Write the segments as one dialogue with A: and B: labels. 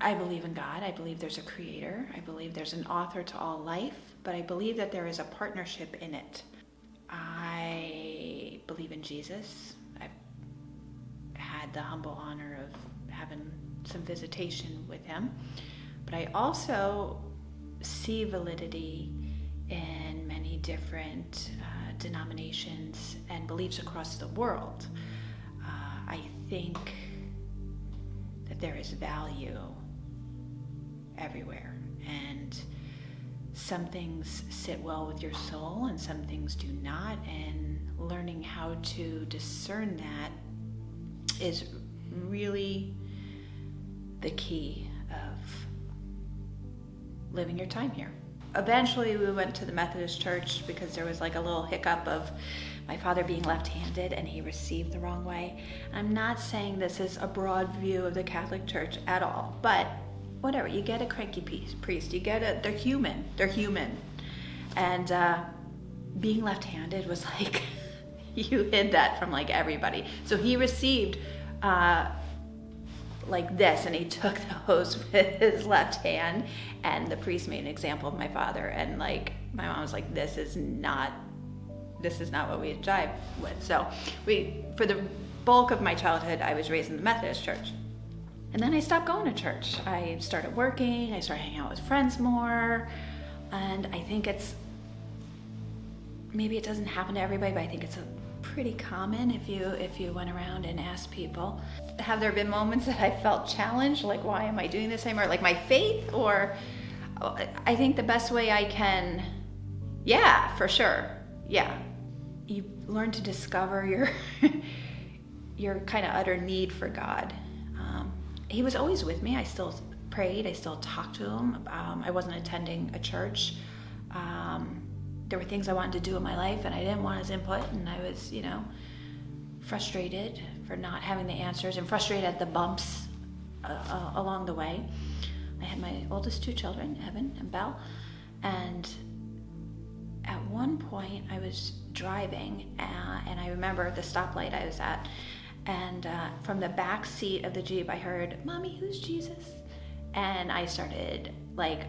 A: I believe in God. I believe there's a creator. I believe there's an author to all life, but I believe that there is a partnership in it. I believe in Jesus. I've had the humble honor of having some visitation with him, but I also see validity in many different denominations and beliefs across the world. I think that there is value everywhere, and some things sit well with your soul and some things do not, and learning how to discern that is really the key of living your time here. Eventually we went to the Methodist church because there was like a little hiccup of my father being left-handed and he received the wrong way. I'm not saying this is a broad view of the Catholic Church at all, but whatever, you get a cranky priest, you get they're human. And being left-handed was like, you hid that from like everybody. So he received like this, and he took the hose with his left hand, and the priest made an example of my father, and like my mom was like, this is not what we jive with. So for the bulk of my childhood, I was raised in the Methodist church. And then I stopped going to church. I started working, I started hanging out with friends more, and I think maybe it doesn't happen to everybody, but I think it's pretty common if you went around and asked people. Have there been moments that I felt challenged, like why am I doing this anymore? Like my faith, or I think the best way I can, yeah, for sure, yeah. You learn to discover your kind of utter need for God. He was always with me. I still prayed. I still talked to him. I wasn't attending a church. There were things I wanted to do in my life, and I didn't want his input, and I was, frustrated for not having the answers and frustrated at the bumps along the way. I had my oldest two children, Evan and Belle, and at one point I was driving, and I remember the stoplight I was at, and from the back seat of the Jeep I heard, "Mommy, who's Jesus?" And I started, like,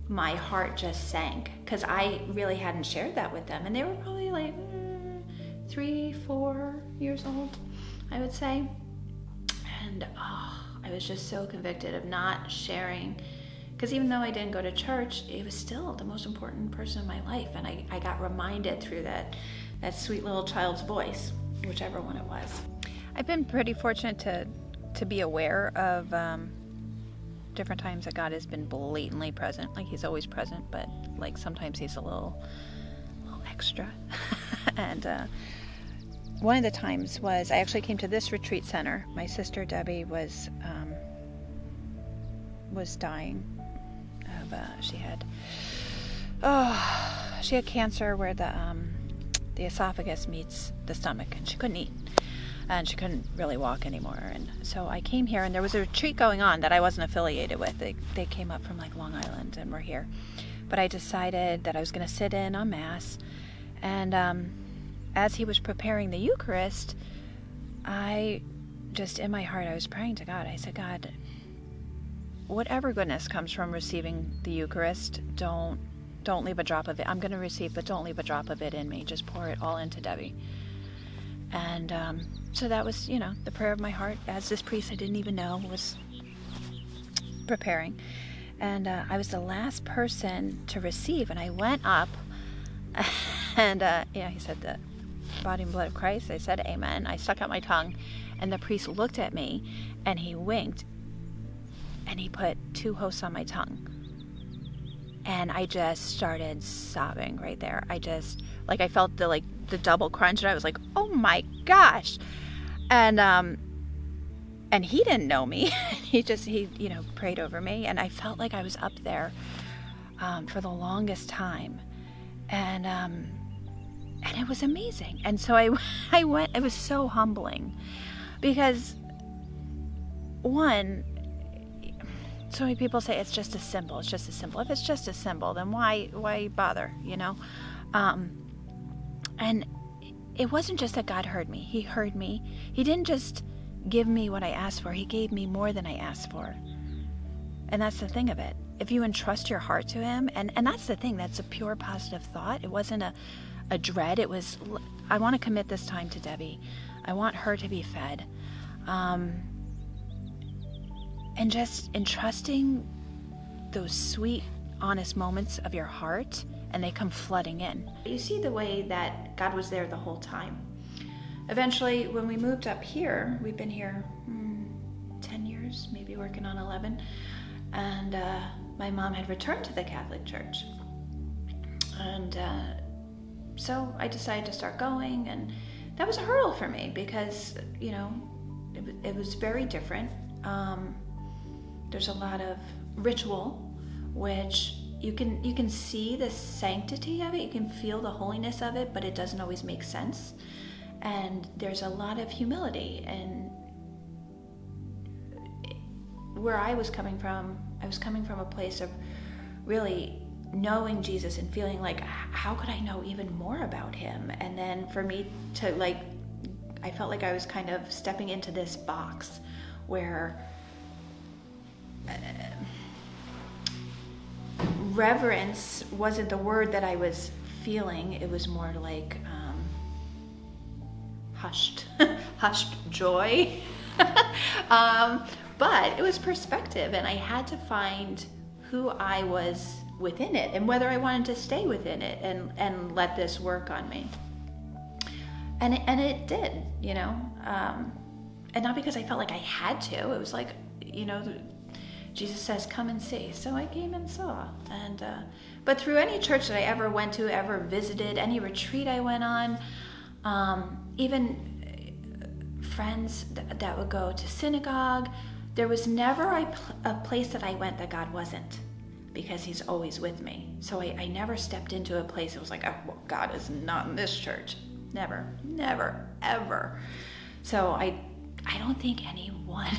A: my heart just sank, because I really hadn't shared that with them, and they were probably like 3-4 years old, I would say. And I was just so convicted of not sharing, because even though I didn't go to church, it was still the most important person in my life, and I got reminded through that sweet little child's voice, whichever one it was. I've been pretty fortunate to be aware of different times that God has been blatantly present. Like, he's always present, but like sometimes he's a little extra. And one of the times was, I actually came to this retreat center. My sister Debbie was dying of she had cancer where the esophagus meets the stomach, and she couldn't eat. And she couldn't really walk anymore. And so I came here, and there was a retreat going on that I wasn't affiliated with. They came up from like Long Island and were here. But I decided that I was going to sit in on Mass. And as he was preparing the Eucharist, I just, in my heart, I was praying to God. I said, God, whatever goodness comes from receiving the Eucharist, don't leave a drop of it. I'm going to receive, but don't leave a drop of it in me. Just pour it all into Debbie. And so that was, the prayer of my heart as this priest I didn't even know was preparing. And I was the last person to receive, and I went up, and he said, the body and blood of Christ. I said, amen. I stuck out my tongue, and the priest looked at me, and he winked, and he put 2 hosts on my tongue. And I just started sobbing right there. I felt the double crunch, and I was like, oh my gosh. And he didn't know me. he prayed over me, and I felt like I was up there for the longest time. And it was amazing. And so I went. It was so humbling, because one, so many people say it's just a symbol. It's just a symbol. If it's just a symbol, then why bother? And it wasn't just that God heard me. He heard me. He didn't just give me what I asked for. He gave me more than I asked for. And that's the thing of it. If you entrust your heart to him, and that's the thing, that's a pure positive thought. It wasn't a dread. It was, I want to commit this time to Debbie. I want her to be fed. And just entrusting those sweet, honest moments of your heart, and they come flooding in. You see the way that God was there the whole time. Eventually, when we moved up here, we've been here 10 years, maybe working on 11, and my mom had returned to the Catholic Church. And so I decided to start going, and that was a hurdle for me because, you know, it was very different. There's a lot of ritual, which you can see the sanctity of it, you can feel the holiness of it, but it doesn't always make sense. And there's a lot of humility. And where I was coming from a place of really knowing Jesus and feeling like, how could I know even more about him? And then for me to I felt like I was kind of stepping into this box where reverence wasn't the word that I was feeling. It was more like hushed joy. But it was perspective, and I had to find who I was within it and whether I wanted to stay within it and let this work on me. And it did, you know, and not because I felt like I had to. It was like, you know, Jesus says, come and see. So I came and saw. And but through any church that I ever went to, ever visited, any retreat I went on, even friends that would go to synagogue, there was never a place that I went that God wasn't, because he's always with me. So I never stepped into a place that was like, oh, well, God is not in this church. Never, ever. So I don't think any one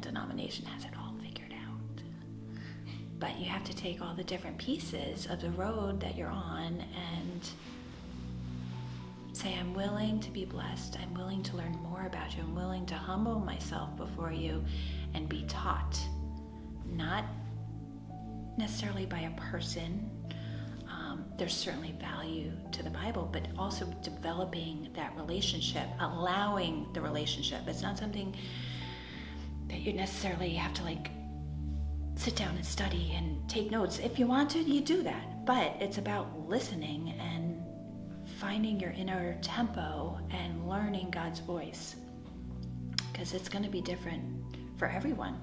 A: denomination has it all figured out. But you have to take all the different pieces of the road that you're on and say, I'm willing to be blessed. I'm willing to learn more about you. I'm willing to humble myself before you and be taught. Not necessarily by a person. There's certainly value to the Bible, but also developing that relationship, allowing the relationship. It's not something that you necessarily have to sit down and study and take notes. If you want to, you do that. But it's about listening and finding your inner tempo and learning God's voice, because it's going to be different for everyone.